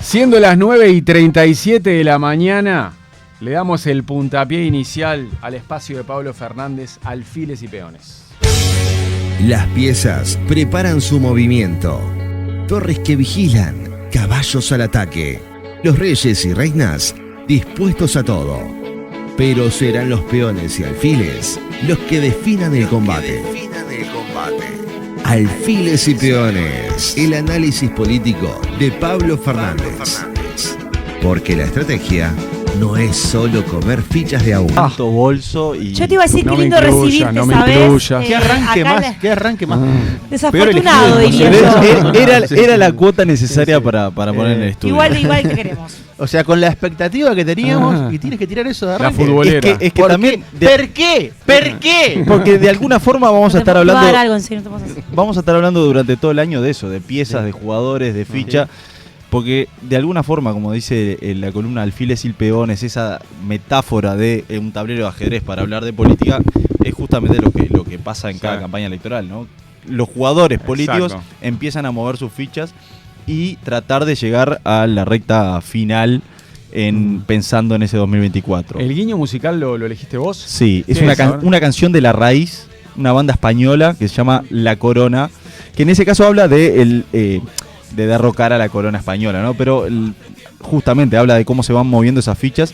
Siendo las 9:37 de la mañana, le damos el puntapié inicial al espacio de Pablo Fernández, Alfiles y Peones. Las piezas preparan su movimiento. Torres que vigilan, caballos al ataque. Los reyes y reinas dispuestos a todo. Pero serán los peones y alfiles los que definan el combate. Alfiles y Peones, el análisis político de Pablo Fernández. Porque la estrategia no es solo comer fichas de a uno. Tanto bolso y... Yo te iba a decir, No qué me lindo incluya, recibirte, no me ¿sabes? incluya. ¿Qué arranque más? Desafortunado, diría yo. Era la cuota necesaria para poner en el estudio. Igual que queremos. O sea, con la expectativa que teníamos, y tienes que tirar eso de La arranque. futbolera. Es que también... ¿Per qué? ¿Per qué? Porque de alguna forma vamos a estar hablando... Algo, en serio, no te puedo hacer. Vamos a estar hablando durante todo el año de eso, de piezas, de jugadores, de ficha. Porque de alguna forma, como dice la columna Alfiles y Peones, esa metáfora de un tablero de ajedrez para hablar de política, es justamente lo que pasa en cada campaña electoral, ¿no? Los jugadores políticos empiezan a mover sus fichas y tratar de llegar a la recta final pensando en ese 2024. ¿El guiño musical lo elegiste vos? Sí, es ¿Qué es? una canción de La Raíz, una banda española que se llama La Corona, que en ese caso habla de derrocar a la corona española, ¿no? Pero justamente habla de cómo se van moviendo esas fichas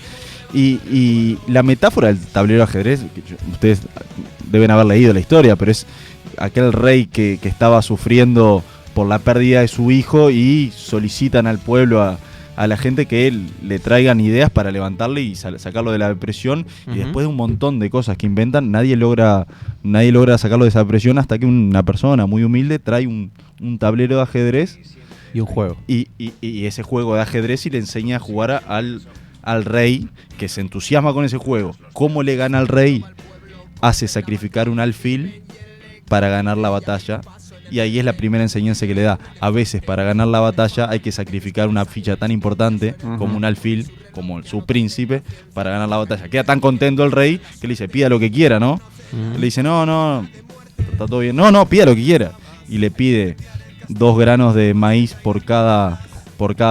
y la metáfora del tablero de ajedrez, ustedes deben haber leído la historia, pero es aquel rey que estaba sufriendo por la pérdida de su hijo y solicitan al pueblo, a la gente, que le traigan ideas para levantarle y sacarlo de la depresión. Y después de un montón de cosas que inventan, nadie logra sacarlo de esa depresión hasta que una persona muy humilde trae un tablero de ajedrez Y un juego. y ese juego de ajedrez, y le enseña a jugar al rey, que se entusiasma con ese juego. ¿Cómo le gana al rey? Hace sacrificar un alfil para ganar la batalla. Y ahí es la primera enseñanza que le da. A veces para ganar la batalla hay que sacrificar una ficha tan importante como un alfil, como su príncipe, para ganar la batalla. Queda tan contento el rey que le dice, pida lo que quiera, ¿no? Le dice, no, está todo bien. No, pida lo que quiera. Y le pide 2 granos de maíz por cada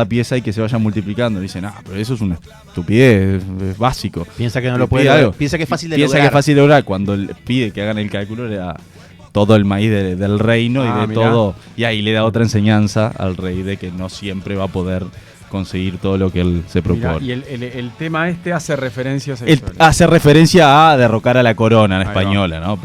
pieza y que se vayan multiplicando. Le dice, pero eso es una estupidez, es básico. Piensa que no lo puede lograr. Piensa que es fácil de lograr. Piensa que es fácil de lograr. Cuando le pide que hagan el cálculo, le da todo el maíz del reino y mirá. todo. Y ahí le da otra enseñanza al rey de que no siempre va a poder conseguir todo lo que él se propone. Mirá, y el tema hace referencia a esa Hace referencia a derrocar a la corona Ahí española, ¿no?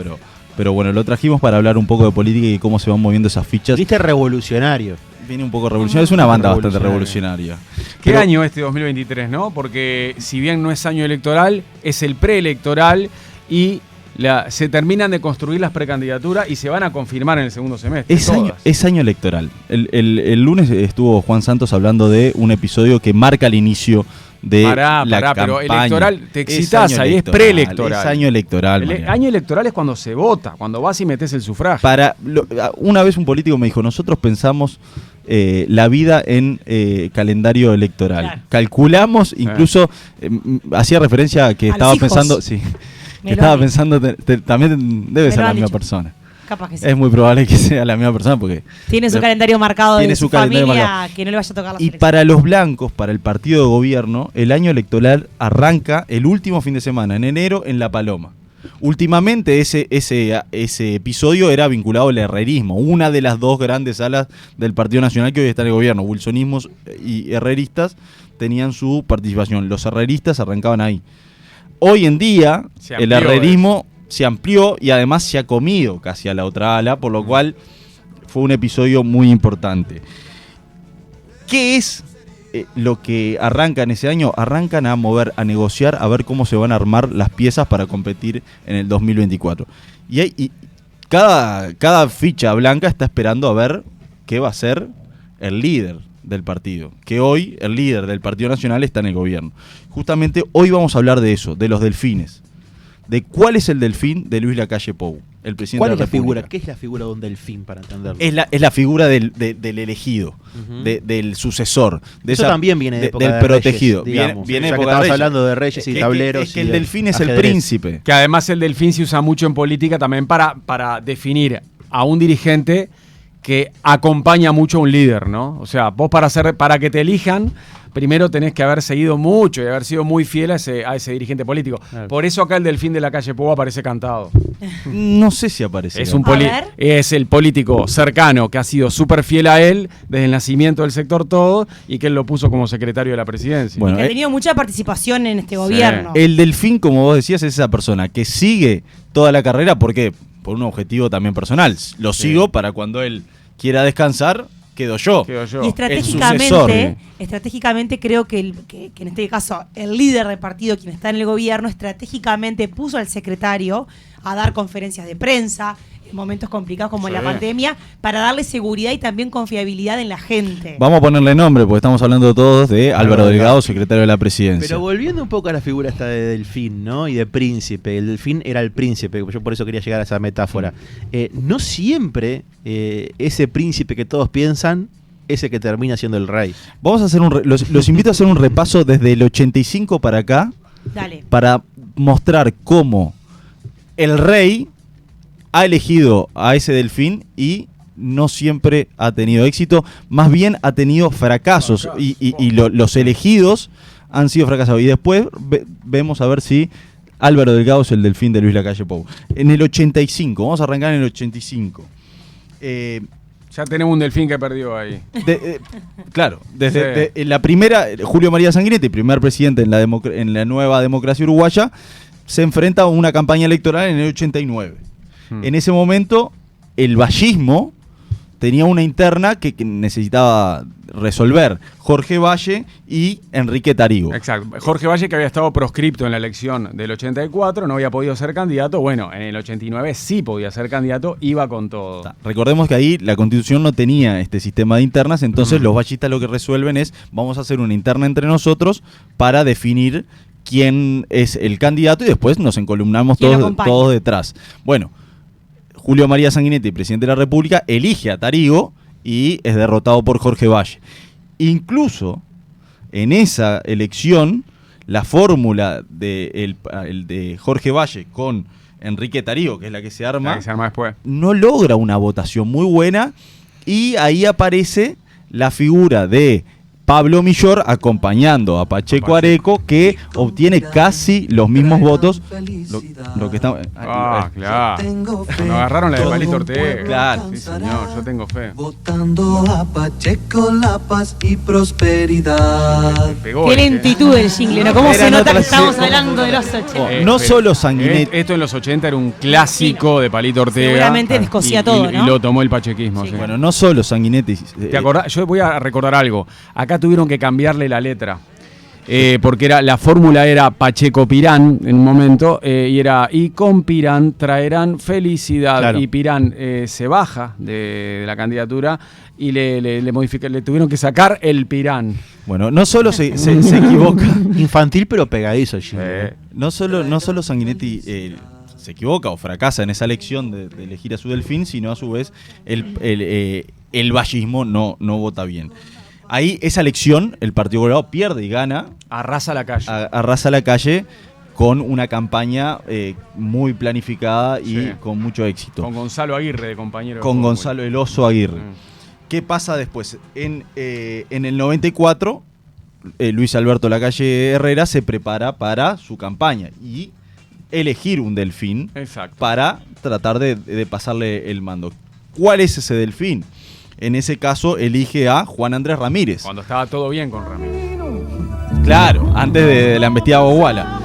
Pero bueno, lo trajimos para hablar un poco de política y cómo se van moviendo esas fichas. Viste, revolucionario. Viene un poco revolucionario. Es una banda bastante revolucionaria. ¿Qué año 2023, no? Porque si bien no es año electoral, es el preelectoral y se terminan de construir las precandidaturas y se van a confirmar en el segundo semestre. Es año electoral. El lunes estuvo Juan Santos hablando de un episodio que marca el inicio de la campaña. Pero electoral, te excitas ahí, es preelectoral. Es año electoral. El año electoral es cuando se vota, cuando vas y metes el sufragio. Una vez un político me dijo, nosotros pensamos la vida en calendario electoral. Claro. Calculamos, incluso hacía referencia a que estaba pensando... Sí. Que estaba pensando, también debe ser la misma persona. Capaz que sí. Es muy probable que sea la misma persona porque... Tiene su calendario marcado de su familia, que no le vaya a tocar la selección. Y para los blancos, para el partido de gobierno, el año electoral arranca el último fin de semana, en enero, en La Paloma. Últimamente ese episodio era vinculado al herrerismo, una de las dos grandes alas del Partido Nacional que hoy está en el gobierno. Wilsonismos y herreristas tenían su participación. Los herreristas arrancaban ahí. Hoy en día el herrerismo se amplió y además se ha comido casi a la otra ala, por lo cual fue un episodio muy importante. ¿Qué es lo que arranca en ese año? Arrancan a mover, a negociar, a ver cómo se van a armar las piezas para competir en el 2024. Y cada ficha blanca está esperando a ver qué va a ser el líder del partido, que hoy el líder del Partido Nacional está en el gobierno. Justamente hoy vamos a hablar de eso, de los delfines, de cuál es el delfín de Luis Lacalle Pou, el presidente ¿Cuál de es la la figura? República. ¿Qué es la figura de un delfín, para entenderlo? Es la figura del elegido, del sucesor. Eso también viene de época del de protegido. Reyes, digamos. Viene Ya que época de estamos Reyes. hablando de reyes y tableros. Es que el delfín es el ajedrez. príncipe. Que además el delfín se usa mucho en política también para definir a un dirigente que acompaña mucho a un líder, ¿no? O sea, vos para que te elijan, primero tenés que haber seguido mucho y haber sido muy fiel a ese dirigente político. Claro. Por eso acá el delfín de la calle Pou aparece cantado. No sé si aparece. Es el político cercano que ha sido súper fiel a él desde el nacimiento del sector todo y que él lo puso como secretario de la presidencia. Bueno, que ha tenido mucha participación en este gobierno. El delfín, como vos decías, es esa persona que sigue toda la carrera porque por un objetivo también personal. Lo sigo para cuando él quiera descansar, quedo yo. Y estratégicamente creo que en este caso el líder del partido, quien está en el gobierno, estratégicamente puso al secretario a dar conferencias de prensa en momentos complicados como la pandemia, para darle seguridad y también confiabilidad en la gente. Vamos a ponerle nombre, porque estamos hablando todos de Álvaro Delgado, secretario de la presidencia. Pero volviendo un poco a la figura esta de delfín, ¿no? Y de príncipe. El delfín era el príncipe, yo por eso quería llegar a esa metáfora. No siempre ese príncipe que todos piensan es el que termina siendo el rey. Vamos a hacer los invito a hacer un repaso desde el 85 para acá. Dale. Para mostrar cómo el rey ha elegido a ese delfín y no siempre ha tenido éxito, más bien ha tenido fracasos y los elegidos han sido fracasados. Y después vemos a ver si Álvaro Delgado es el delfín de Luis Lacalle Pou. En el 85, vamos a arrancar en el 85. Ya tenemos un delfín que perdió ahí. Claro, desde la primera, Julio María Sanguinetti, primer presidente en la nueva democracia uruguaya, se enfrenta a una campaña electoral en el 89. En ese momento, el vallismo tenía una interna que necesitaba resolver. Jorge Valle y Enrique Tarigo. Exacto. Jorge Valle, que había estado proscripto en la elección del 84, no había podido ser candidato. Bueno, en el 89 sí podía ser candidato, iba con todo. Recordemos que ahí la Constitución no tenía este sistema de internas, entonces los vallistas lo que resuelven es, vamos a hacer una interna entre nosotros para definir quién es el candidato y después nos encolumnamos todos detrás. Bueno, Julio María Sanguinetti, presidente de la República, elige a Tarigo y es derrotado por Jorge Valle. Incluso en esa elección, la fórmula de Jorge Valle con Enrique Tarigo, que es la que se arma después, no logra una votación muy buena y ahí aparece la figura de Pablo Millor acompañando a Pacheco Areco, que obtiene casi los mismos votos. Lo que está, claro. Cuando agarraron la de Palito Ortega. Claro. Sí, señor, yo tengo fe. Votando a Pacheco, la paz y prosperidad. Qué lentitud del jingle, ¿no? ¿Cómo se nota que estamos hablando de los 80? No solo Sanguinetti. Esto en los 80 era un clásico de Palito Ortega. Seguramente descosía todo, ¿no? Y lo tomó el pachequismo. Sí. Sí. Bueno, no solo Sanguinetti. ¿Te acordás? Yo voy a recordar algo. Acá tuvieron que cambiarle la letra. Porque la fórmula era Pacheco Pirán en un momento, y con Pirán traerán felicidad. Claro. Y Pirán se baja de la candidatura y le tuvieron que sacar el Pirán. Bueno, no solo se equivoca. Infantil pero pegadizo. No solo Sanguinetti se equivoca o fracasa en esa elección de elegir a su delfín, sino a su vez el vallismo no vota bien. Ahí, esa elección, el Partido Colorado pierde y gana. Arrasa la calle. Arrasa la calle con una campaña muy planificada y con mucho éxito. Con Gonzalo Aguirre, de compañero. Con Gonzalo el Oso Aguirre. ¿Qué pasa después? En el 94, Luis Alberto Lacalle Herrera se prepara para su campaña y elegir un delfín. Exacto. Para tratar de pasarle el mando. ¿Cuál es ese delfín? En ese caso elige a Juan Andrés Ramírez. Cuando estaba todo bien con Ramírez. Claro, antes de la embestida Boguala.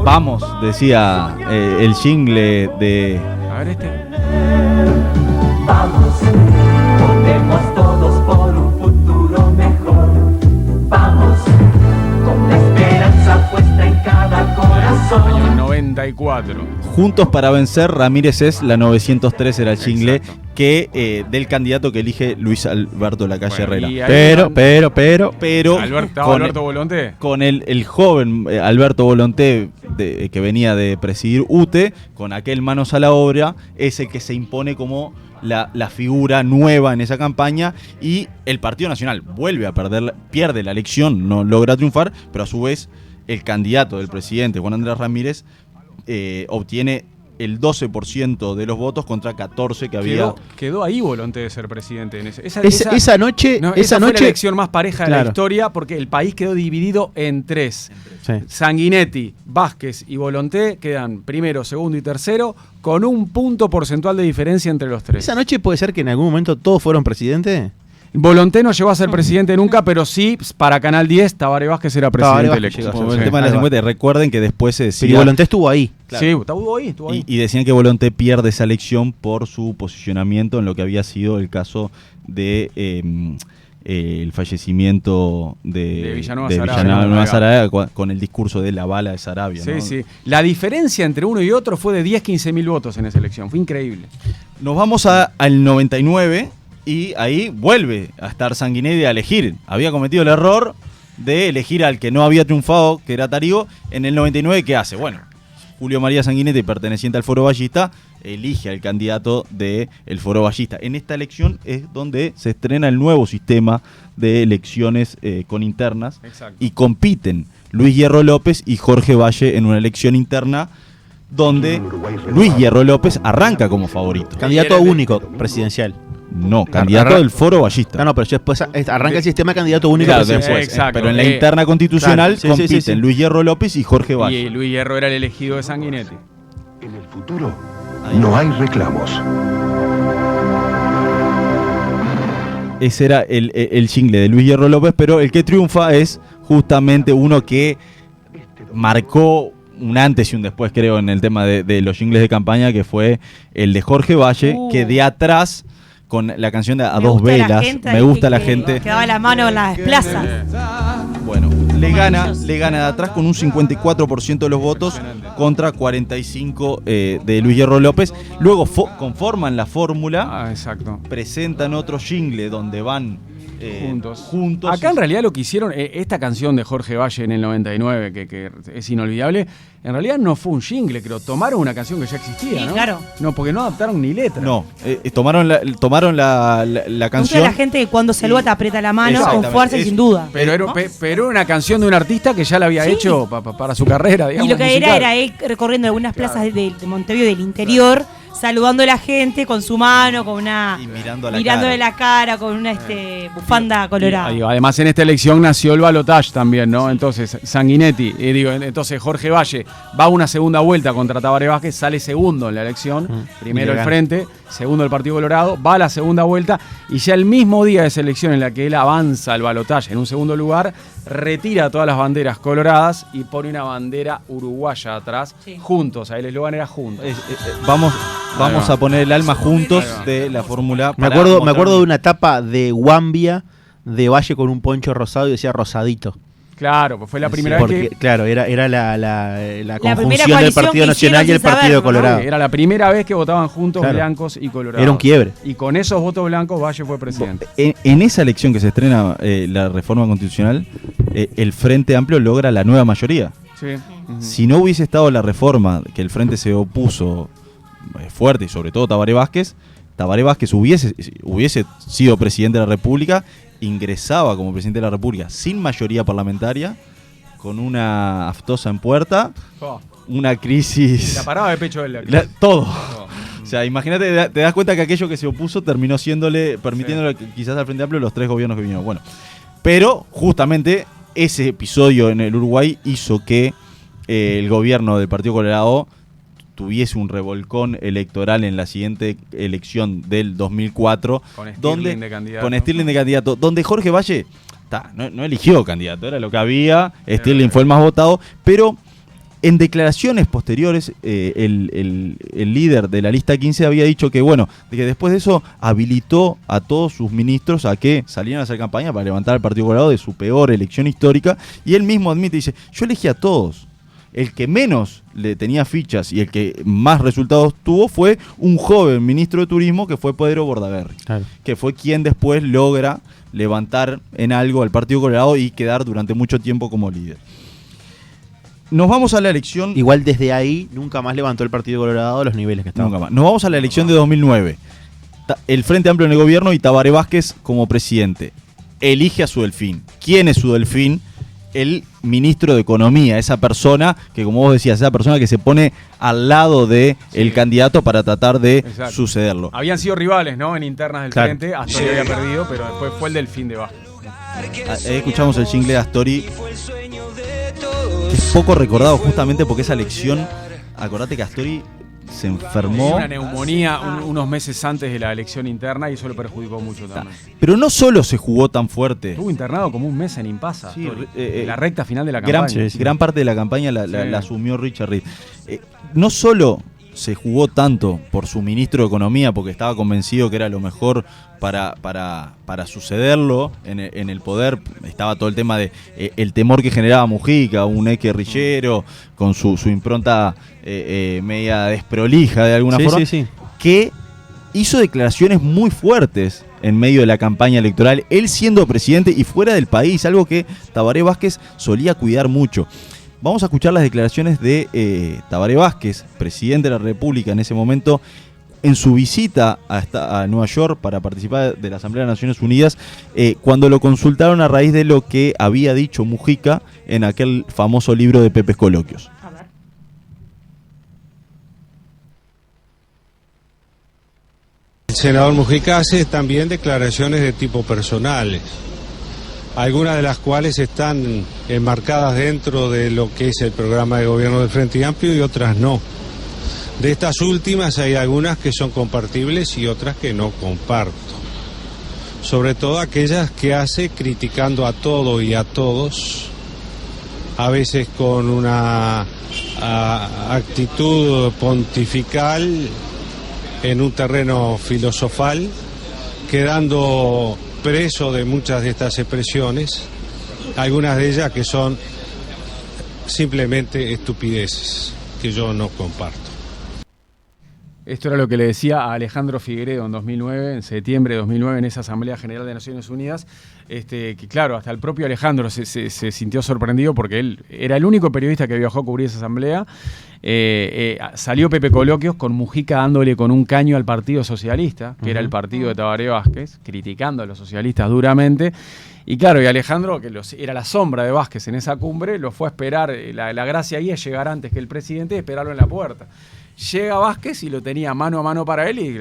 Vamos, decía el jingle de... A ver este. Vamos, votemos todos por un futuro mejor. Vamos, con la esperanza puesta en cada corazón. Año 94. Juntos para vencer, Ramírez es la 903, era el jingle. Exacto. Que del candidato que elige Luis Alberto Lacalle Herrera. Pero Alberto Volonté. Con el joven Alberto Volonté que venía de presidir UTE, con aquel manos a la obra, es el que se impone como la figura nueva en esa campaña, y el Partido Nacional pierde la elección, no logra triunfar, pero a su vez el candidato del presidente, Juan Andrés Ramírez, obtiene el 12% de los votos contra 14 que había. Quedó ahí Volonté de ser presidente. Esa noche fue la elección más pareja de la historia porque el país quedó dividido en tres. Sí. Sanguinetti, Vázquez y Volonté quedan primero, segundo y tercero con un punto porcentual de diferencia entre los tres. ¿Esa noche puede ser que en algún momento todos fueron presidentes? Volonté no llegó a ser presidente nunca, pero sí, para Canal 10, Tabaré Vázquez era presidente electo. Como el tema de las encuestas, recuerden que después se decía... Y Volonté estuvo ahí. Claro. Sí, estuvo ahí. Y decían que Volonté pierde esa elección por su posicionamiento en lo que había sido el caso de el fallecimiento de Villanueva Sarabia con el discurso de la bala de Sarabia. Sí, ¿no? sí. La diferencia entre uno y otro fue de 10-15 mil votos en esa elección. Fue increíble. Nos vamos al 99... Y ahí vuelve a estar Sanguinetti a elegir. Había cometido el error de elegir al que no había triunfado, que era Tarigo. En el 99, ¿qué hace? Bueno, Julio María Sanguinetti, perteneciente al Foro Ballista, elige al candidato del Foro Ballista. En esta elección es donde se estrena el nuevo sistema de elecciones con internas. Exacto. Y compiten Luis Hierro López y Jorge Valle en una elección interna donde Luis Hierro López arranca como favorito. Candidato único presidencial. No, candidato del Foro Ballista. No, pero después arranca el sistema de candidato único presidencial. Exacto. Pero en la interna constitucional claro, sí, compiten Luis Hierro López y Jorge Valle. Y Luis Hierro era el elegido de Sanguinetti. En el futuro no hay reclamos. Ese era el jingle de Luis Hierro López, pero el que triunfa es justamente uno que marcó un antes y un después, creo, en el tema de los jingles de campaña, que fue el de Jorge Valle, que de atrás, con la canción de A Dos Velas, Me Gusta la Gente. Que daba la mano en las plazas. Bueno, le gana de atrás con un 54% de los votos contra 45% de Luis Hierro López. Luego conforman la fórmula, exacto. Presentan otro jingle donde van juntos. Acá en realidad lo que hicieron, esta canción de Jorge Valle en el 99, que es inolvidable, en realidad no fue un jingle, creo. Tomaron una canción que ya existía, Sí, ¿no? claro. No, porque no adaptaron ni letra. No, tomaron la canción. La gente que cuando saluda te aprieta la mano con Exactamente. fuerza y sin duda. Pero era una canción de un artista que ya la había hecho para su carrera, digamos. Y lo que musical. era él recorriendo algunas plazas de Montevideo del interior, saludando a la gente con su mano, con una Y mirándole la cara, con una bufanda colorada. Además, en esta elección nació el balotaje también, ¿no? Entonces, Sanguinetti, entonces Jorge Valle va a una segunda vuelta contra Tabaré Vázquez, sale segundo en la elección, primero el Frente, segundo el Partido Colorado, va a la segunda vuelta y ya el mismo día de esa elección en la que él avanza al balotaje en un segundo lugar, retira todas las banderas coloradas y pone una bandera uruguaya atrás, juntos, ahí el eslogan era juntos. Vamos a poner el alma juntos de la fórmula. Me acuerdo de una etapa de Guambia de Valle con un poncho rosado y decía rosadito. Claro, pues fue la primera vez que... Claro, era la conjunción primera del Partido Nacional y el Partido Colorado. Era la primera vez que votaban juntos blancos y colorados. Era un quiebre. Y con esos votos blancos Valle fue presidente. En esa elección que se estrena la reforma constitucional, el Frente Amplio logra la nueva mayoría. Sí. Si no hubiese estado la reforma, que el Frente se opuso fuerte, y sobre todo Tabaré Vázquez hubiese sido presidente de la República, ingresaba como presidente de la República sin mayoría parlamentaria, con una aftosa en puerta, una crisis... La paraba de pecho de él. Todo. O sea, imagínate, te das cuenta que aquello que se opuso terminó permitiéndole quizás al Frente Amplio los 3 gobiernos que vinieron. Bueno, pero justamente ese episodio en el Uruguay hizo que el gobierno del Partido Colorado tuviese un revolcón electoral en la siguiente elección del 2004 con Stirling de candidato, donde Jorge Valle no eligió candidato, era lo que había, Stirling fue el más votado, pero en declaraciones posteriores el líder de la lista 15 había dicho que que después de eso habilitó a todos sus ministros a que salieran a hacer campaña para levantar al Partido Colorado de su peor elección histórica, y él mismo admite, dice, yo elegí a todos. El que menos le tenía fichas y el que más resultados tuvo fue un joven ministro de Turismo que fue Pedro Bordaberry, que fue quien después logra levantar en algo al Partido Colorado y quedar durante mucho tiempo como líder. Nos vamos a la elección... Igual desde ahí nunca más levantó el Partido Colorado a los niveles que estaban. Nunca más. Nos vamos a la elección de 2009. El Frente Amplio en el gobierno y Tabaré Vázquez como presidente. Elige a su delfín. ¿Quién es su delfín? el ministro de Economía, esa persona que, como vos decías, esa persona que se pone al lado de el candidato para tratar de sucederlo. Habían sido rivales, ¿no? En internas del frente, Astori había perdido, pero después fue el Delfín de Vázquez. Ahí escuchamos el jingle de Astori, que es poco recordado justamente porque esa elección, acordate que Astori se enfermó. Una neumonía unos meses antes de la elección interna y eso lo perjudicó mucho también. Pero no solo se jugó tan fuerte. Estuvo internado como un mes en Impasa. Sí, la recta final de la campaña. Gran parte de la campaña la asumió Richard Reed. No solo se jugó tanto por su ministro de Economía, porque estaba convencido que era lo mejor para sucederlo en el poder. Estaba todo el tema de el temor que generaba Mujica, un ex guerrillero con su impronta media desprolija de alguna forma, que hizo declaraciones muy fuertes en medio de la campaña electoral, él siendo presidente y fuera del país, algo que Tabaré Vázquez solía cuidar mucho. Vamos a escuchar las declaraciones de Tabaré Vázquez, presidente de la República en ese momento, en su visita a Nueva York para participar de la Asamblea de Naciones Unidas, cuando lo consultaron a raíz de lo que había dicho Mujica en aquel famoso libro de Pepes Coloquios. El senador Mujica hace también declaraciones de tipo personales, algunas de las cuales están enmarcadas dentro de lo que es el programa de gobierno del Frente Amplio y otras no. De estas últimas hay algunas que son compartibles y otras que no comparto. Sobre todo aquellas que hace criticando a todo y a todos, a veces con una actitud pontifical en un terreno filosofal, quedando preso de muchas de estas expresiones, algunas de ellas que son simplemente estupideces, que yo no comparto. Esto era lo que le decía a Alejandro Figueredo en 2009, en septiembre de 2009, en esa Asamblea General de Naciones Unidas, que claro, hasta el propio Alejandro se sintió sorprendido porque él era el único periodista que viajó a cubrir esa asamblea. Salió Pepe Coloquios con Mujica dándole con un caño al Partido Socialista, que era el partido de Tabaré Vázquez, criticando a los socialistas duramente. Y claro, y Alejandro, que era la sombra de Vázquez en esa cumbre, lo fue a esperar. La gracia ahí es llegar antes que el presidente y esperarlo en la puerta. Llega Vázquez y lo tenía mano a mano para él y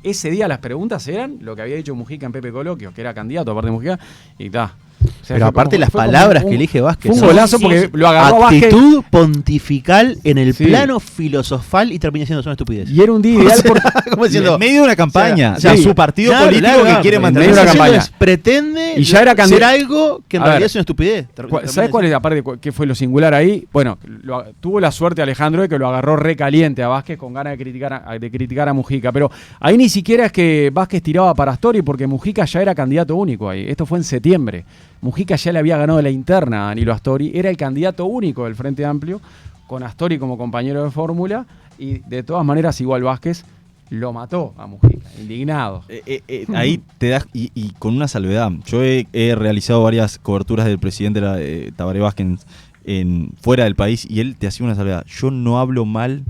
ese día las preguntas eran lo que había dicho Mujica en Pepe Coloquios, que era candidato aparte de Mujica, y está. O sea, pero aparte las palabras que elige Vázquez. Fue un golazo porque lo agarró actitud Vázquez. Pontifical en el plano filosofal y termina siendo una estupidez. Y era un día ideal como diciendo, en medio de una campaña. O sea, su partido político que quiere mantener una campaña. Pretende y ya era ser algo que en realidad es una estupidez. ¿Sabes cuál es, aparte, qué fue lo singular ahí? Bueno, tuvo la suerte Alejandro de que lo agarró recaliente a Vázquez con ganas de criticar a Mujica. Pero ahí ni siquiera es que Vázquez tiraba para Astori porque Mujica ya era candidato único ahí. Esto fue en septiembre. Mujica ya le había ganado la interna a Danilo Astori, era el candidato único del Frente Amplio, con Astori como compañero de fórmula, y de todas maneras igual Vázquez lo mató a Mujica, indignado. Ahí te das, y con una salvedad, yo he realizado varias coberturas del presidente Tabaré Vázquez fuera del país, y él te hacía una salvedad. Yo no hablo mal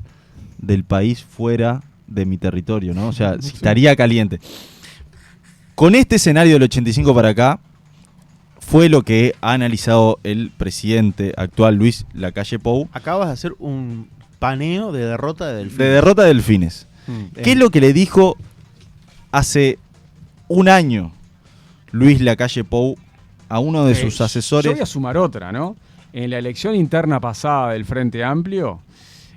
del país fuera de mi territorio, ¿no? O sea, si estaría caliente. Con este escenario del 85 para acá, fue lo que ha analizado el presidente actual, Luis Lacalle Pou. Acabas de hacer un paneo de derrota de Delfines. De derrota de Delfines. ¿Qué es lo que le dijo hace un año Luis Lacalle Pou a uno de sus asesores? Yo voy a sumar otra, ¿no? En la elección interna pasada del Frente Amplio,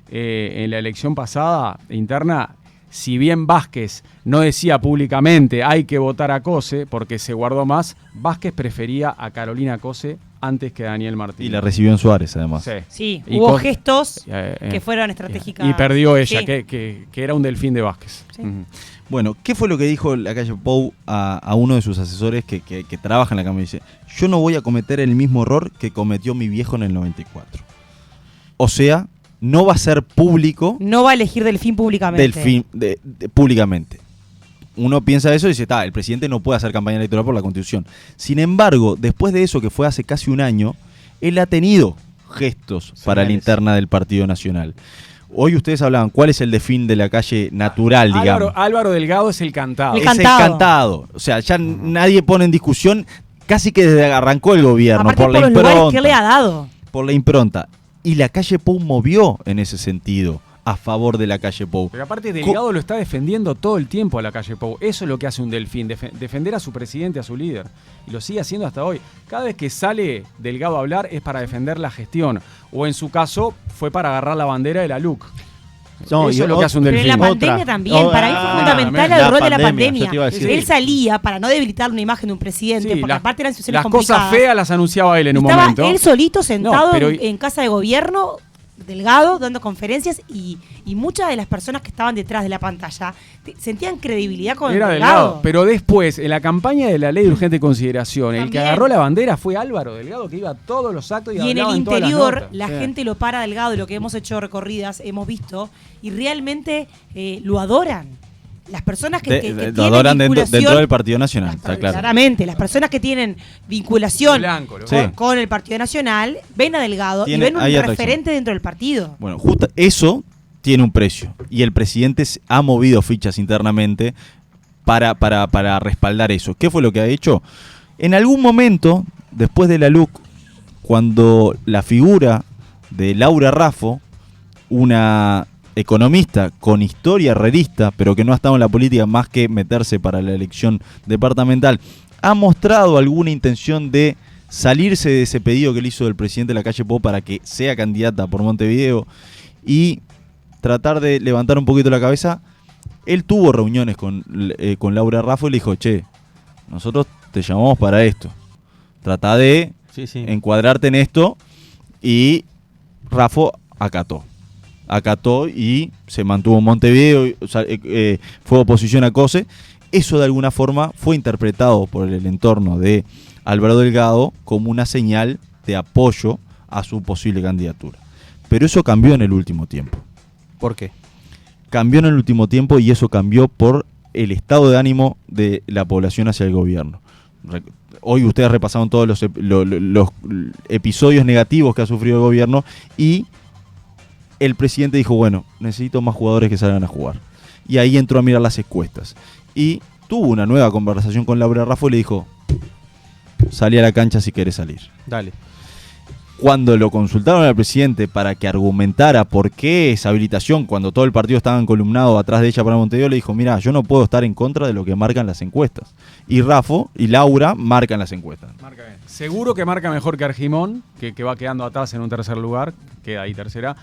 en la elección pasada interna, si bien Vázquez no decía públicamente hay que votar a Cose porque se guardó más, Vázquez prefería a Carolina Cose antes que a Daniel Martínez. Y la recibió en Suárez, además. Sí, hubo gestos que fueron estratégicas. Y perdió ella, que era un delfín de Vázquez. Sí. Bueno, ¿qué fue lo que dijo Lacalle Pou a uno de sus asesores que trabaja en la Cámara? Dice, yo no voy a cometer el mismo error que cometió mi viejo en el 94. O sea, no va a ser público. No va a elegir Delfín públicamente. Públicamente. Uno piensa eso y dice, el presidente no puede hacer campaña electoral por la Constitución. Sin embargo, después de eso, que fue hace casi un año, él ha tenido gestos para la interna del Partido Nacional. Hoy ustedes hablaban, ¿cuál es el Delfín de Lacalle natural, digamos? Álvaro Delgado es el cantado. Es el cantado. O sea, ya nadie pone en discusión casi que desde arrancó el gobierno, Aparte por la los lugares impronta. que le ha dado. Por la impronta. Y la calle Pou movió en ese sentido, a favor de la calle Pou. Pero aparte Delgado lo está defendiendo todo el tiempo a la calle Pou. Eso es lo que hace un Delfín, defender a su presidente, a su líder. Y lo sigue haciendo hasta hoy. Cada vez que sale Delgado a hablar es para defender la gestión. O en su caso fue para agarrar la bandera de la LUC. No, eso es lo que hace un Pero Delfín. en la pandemia también, para mí fue fundamental el rol de la pandemia. yo te iba a decir. Él salía para no debilitar una imagen de un presidente, Sí, porque aparte eran situaciones las complicadas. cosas feas las anunciaba él en un Estaba momento. él solito sentado pero- en casa de gobierno, Delgado, dando conferencias, y muchas de las personas que estaban detrás de la pantalla sentían credibilidad con Era Delgado. Delgado. Pero después, en la campaña de la ley de urgente consideración, el que También. agarró la bandera fue Álvaro Delgado, que iba a todos los actos y Y en hablaba el todas las interior notas. la Sí. gente lo para Delgado, y lo que hemos hecho recorridas, hemos visto, y realmente lo adoran. Las personas que Lo tienen adoran vinculación, dentro del Partido Nacional, está claro. claramente, las personas que tienen vinculación Blanco, lo Sí. con el Partido Nacional ven a Delgado y ven un hay atracción. referente dentro del partido. Bueno, justo eso tiene un precio. Y el presidente ha movido fichas internamente para respaldar eso. ¿Qué fue lo que ha hecho? En algún momento, después de la LUC, cuando la figura de Laura Raffo, una economista con historia herrerista, pero que no ha estado en la política más que meterse para la elección departamental, ha mostrado alguna intención de salirse de ese pedido que le hizo el presidente de la calle Pou para que sea candidata por Montevideo y tratar de levantar un poquito la cabeza. Él tuvo reuniones con Laura Raffo y le dijo, che, nosotros te llamamos para esto. Trata de encuadrarte en esto, y Raffo acató y se mantuvo en Montevideo, fue oposición a COSE. Eso de alguna forma fue interpretado por el entorno de Álvaro Delgado como una señal de apoyo a su posible candidatura. Pero eso cambió en el último tiempo. ¿Por qué? Cambió en el último tiempo, y eso cambió por el estado de ánimo de la población hacia el gobierno. Hoy ustedes repasaron todos los episodios negativos que ha sufrido el gobierno, y el presidente dijo, bueno, necesito más jugadores que salgan a jugar. Y ahí entró a mirar las encuestas. Y tuvo una nueva conversación con Laura Raffo y le dijo, salí a la cancha si querés salir. Dale. Cuando lo consultaron al presidente para que argumentara por qué esa habilitación, cuando todo el partido estaba encolumnado atrás de ella para Montevideo, le dijo, mira, yo no puedo estar en contra de lo que marcan las encuestas. Y Raffo y Laura marcan las encuestas. Marca bien. Seguro que marca mejor que Argimón, que va quedando atrás en un tercer lugar, queda ahí tercera.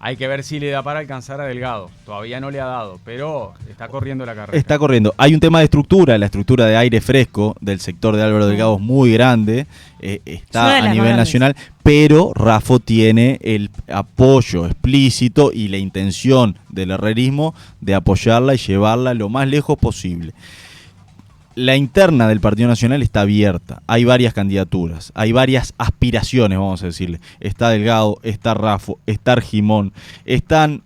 Hay que ver si le da para alcanzar a Delgado. Todavía no le ha dado, pero está corriendo la carrera. Está corriendo. Hay un tema de estructura. La estructura de aire fresco del sector de Álvaro Delgado es muy grande. Está a nivel nacional. Pero Raffo tiene el apoyo explícito y la intención del herrerismo de apoyarla y llevarla lo más lejos posible. La interna del Partido Nacional está abierta. Hay varias candidaturas, hay varias aspiraciones, vamos a decirle. Está Delgado, está Raffo, está Argimón, están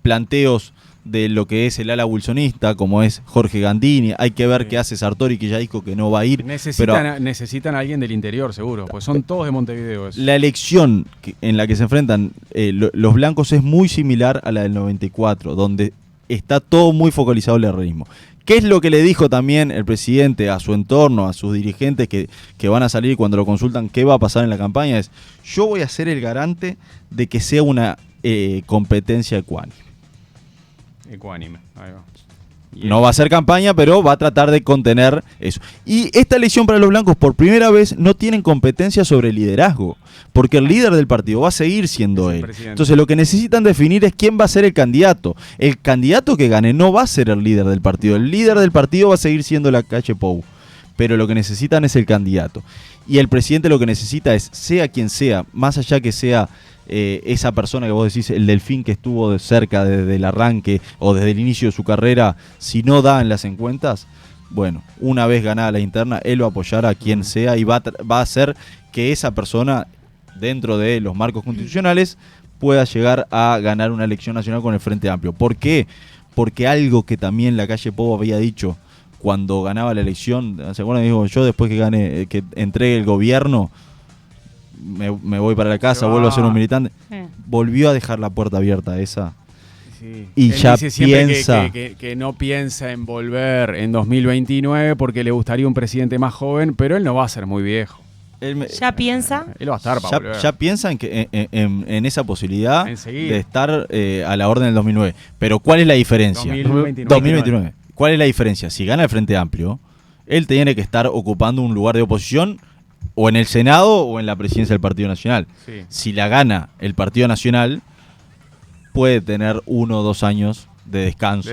planteos de lo que es el ala wilsonista, como es Jorge Gandini. Hay que ver qué hace Sartori, que ya dijo que no va a ir. Necesitan a alguien del interior, seguro, pues son todos de Montevideo. La elección en la que se enfrentan los blancos es muy similar a la del 94, donde está todo muy focalizado en el herrerismo. ¿Qué es lo que le dijo también el presidente a su entorno, a sus dirigentes que van a salir cuando lo consultan qué va a pasar en la campaña? Es, yo voy a ser el garante de que sea una competencia ecuánime. Ecuánime, ahí va. No va a ser campaña, pero va a tratar de contener eso. Y esta elección para los blancos, por primera vez, no tienen competencia sobre liderazgo, porque el líder del partido va a seguir siendo él. Entonces lo que necesitan definir es quién va a ser el candidato. El candidato que gane no va a ser el líder del partido. El líder del partido va a seguir siendo la calle Pou, pero lo que necesitan es el candidato. Y el presidente lo que necesita es, sea quien sea, más allá que sea esa persona que vos decís, el Delfín que estuvo de cerca desde el arranque o desde el inicio de su carrera, si no da en las encuestas, bueno, una vez ganada la interna, él va a apoyar a quien sea y va a hacer que esa persona, dentro de los marcos constitucionales, pueda llegar a ganar una elección nacional con el Frente Amplio. ¿Por qué? Porque algo que también la calle Pou había dicho cuando ganaba la elección, ¿se acuerdan? Dijo, yo después que gane, que entregue el gobierno, me voy para la casa, vuelvo a ser un militante. Volvió a dejar la puerta abierta a esa. Sí. Y Él ya dice siempre piensa... que no piensa en volver en 2029 porque le gustaría un presidente más joven, pero él no va a ser muy viejo. ¿Ya piensa? Él va a estar para volver. Ya piensa en esa posibilidad Enseguida. de estar a la orden del 2009. Pero ¿cuál es la diferencia? 2029. ¿Cuál es la diferencia? Si gana el Frente Amplio, él tiene que estar ocupando un lugar de oposición o en el Senado o en la presidencia del Partido Nacional. Sí. Si la gana el Partido Nacional, puede tener 1 o 2 años de descanso.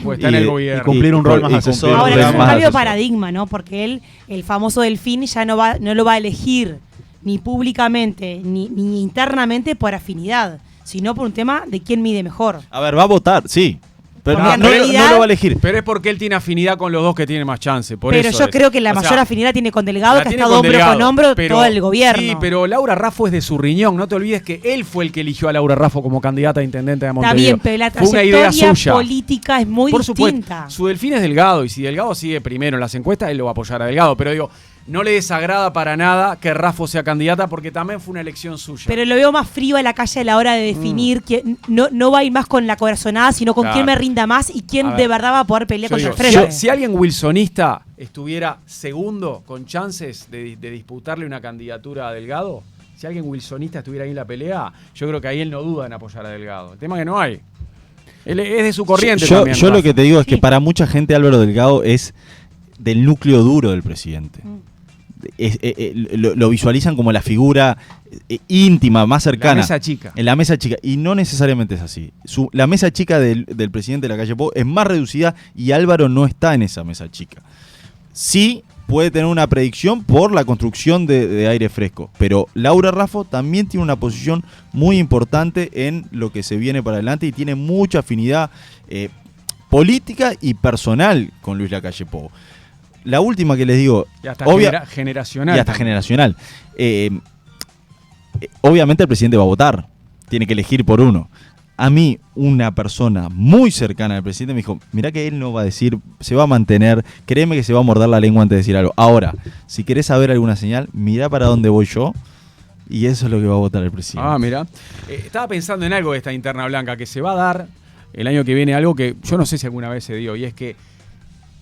Puede estar en el gobierno. Y cumplir un rol más asesor. Ahora es un más cambio de asesor. paradigma, ¿no? Porque él, el famoso Delfín, ya no lo va a elegir ni públicamente ni internamente por afinidad, sino por un tema de quién mide mejor. A ver, va a votar, sí. Pero Porque no en realidad- lo va a elegir. Pero es porque él tiene afinidad con los dos que tienen más chance. Pero yo creo que la mayor afinidad tiene con Delgado, la que ha tiene estado con hombro Delgado, con hombro pero- todo el gobierno. Sí, pero Laura Raffo es de su riñón. No te olvides que él fue el que eligió a Laura Raffo como candidata a intendente de Está Montevideo. bien, pero la Fue una idea trayectoria suya. política es muy Por supuesto, distinta. su Delfín es Delgado, y si Delgado sigue primero en las encuestas, él lo va a apoyar a Delgado. Pero digo, no le desagrada para nada que Raffo sea candidata porque también fue una elección suya. Pero lo veo más frío a la calle a la hora de definir que no va a ir más con la corazonada, sino con Claro. quién me rinda más y quién A ver, de verdad va a poder pelear Yo contra digo, el frente. si alguien wilsonista estuviera segundo con chances de disputarle una candidatura a Delgado, si alguien wilsonista estuviera ahí en la pelea, yo creo que ahí él no duda en apoyar a Delgado. El tema es que no hay. Él es de su corriente Yo también. lo Rafa. que te digo es que Sí. para mucha gente Álvaro Delgado es del núcleo duro del presidente. Lo visualizan como la figura íntima, más cercana. La mesa chica. En la mesa chica. Y no necesariamente es así. La mesa chica del presidente de la calle Pou es más reducida y Álvaro no está en esa mesa chica. Sí puede tener una predicción por la construcción de aire fresco, pero Laura Raffo también tiene una posición muy importante en lo que se viene para adelante y tiene mucha afinidad política y personal con Luis Lacalle Pou. La última que les digo, Y hasta y generacional. hasta también. generacional. Obviamente el presidente va a votar, tiene que elegir por uno. A mí, una persona muy cercana al presidente me dijo, mirá que él no va a decir, se va a mantener, créeme que se va a morder la lengua antes de decir algo. Ahora, si querés saber alguna señal, mirá para dónde voy yo, y eso es lo que va a votar el presidente. Ah, mira. Estaba pensando en algo de esta interna blanca, que se va a dar el año que viene, algo que yo no sé si alguna vez se dio, y es que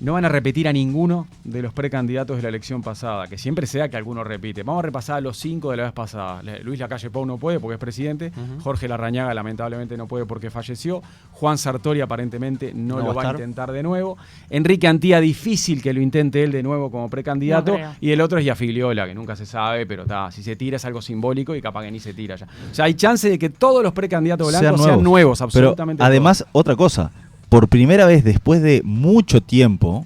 no van a repetir a ninguno de los precandidatos de la elección pasada, que siempre sea que alguno repite. Vamos a repasar a los 5 de la vez pasada. Luis Lacalle Pou no puede porque es presidente, Jorge Larrañaga lamentablemente no puede porque falleció, Juan Sartori aparentemente no lo va a intentar de nuevo, Enrique Antía difícil que lo intente él de nuevo como precandidato, No creo. y el otro es Yafigliola, que nunca se sabe, pero si se tira es algo simbólico y capaz que ni se tira ya. O sea, hay chance de que todos los precandidatos blancos sean nuevos, absolutamente. Pero además, otra cosa, por primera vez después de mucho tiempo,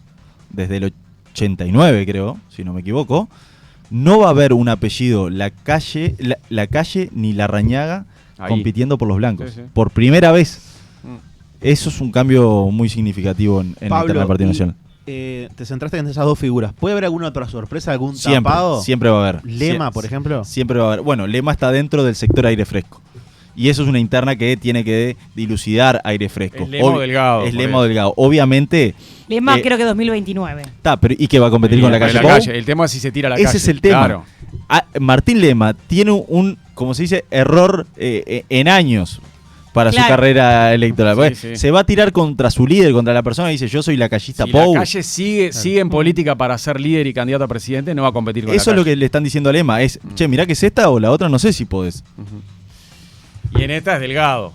desde el 89 creo, si no me equivoco, no va a haber un apellido la calle ni Larrañaga Ahí. compitiendo por los blancos. Sí, sí. Por primera vez. Eso es un cambio muy significativo en la interna del Partido Nacional. Te centraste en esas dos figuras. ¿Puede haber alguna otra sorpresa, algún Siempre, tapado? siempre va a haber. Lema, por ejemplo. Siempre va a haber. Bueno, Lema está dentro del sector aire fresco. Y eso es una interna que tiene que dilucidar aire fresco. Es Lema Delgado. Es Lema Delgado. Obviamente. Lema creo que 2029. Pero ¿y qué va a competir con la calle Pou? El tema es si se tira a la calle. Ese es el tema. Claro. Martín Lema tiene un, como se dice, error en años para su carrera electoral. Sí. Se va a tirar contra su líder, contra la persona que dice yo soy la callista Si Pou. la calle sigue en política para ser líder y candidato a presidente, no va a competir con Eso la es lo calle. que le están diciendo a Lema. Es, che, mirá que es esta o la otra, no sé si podés. Y en esta es Delgado.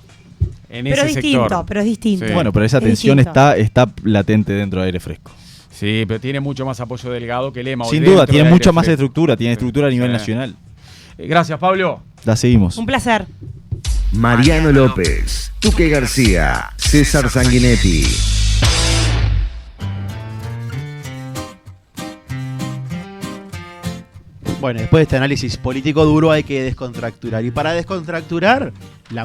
En Pero ese es distinto, sector. pero es distinto. Sí. Bueno, pero esa Es tensión distinto. está latente dentro de aire fresco. Sí, pero tiene mucho más apoyo Delgado que Lema. hoy Sin dentro duda, de tiene Aire mucha más Fresco. estructura, tiene estructura a nivel Sí. nacional. Gracias, Pablo. La seguimos. Un placer. Mariano López, Tuque García, César Sanguinetti. Bueno, después de este análisis político duro hay que descontracturar. Y para descontracturar, la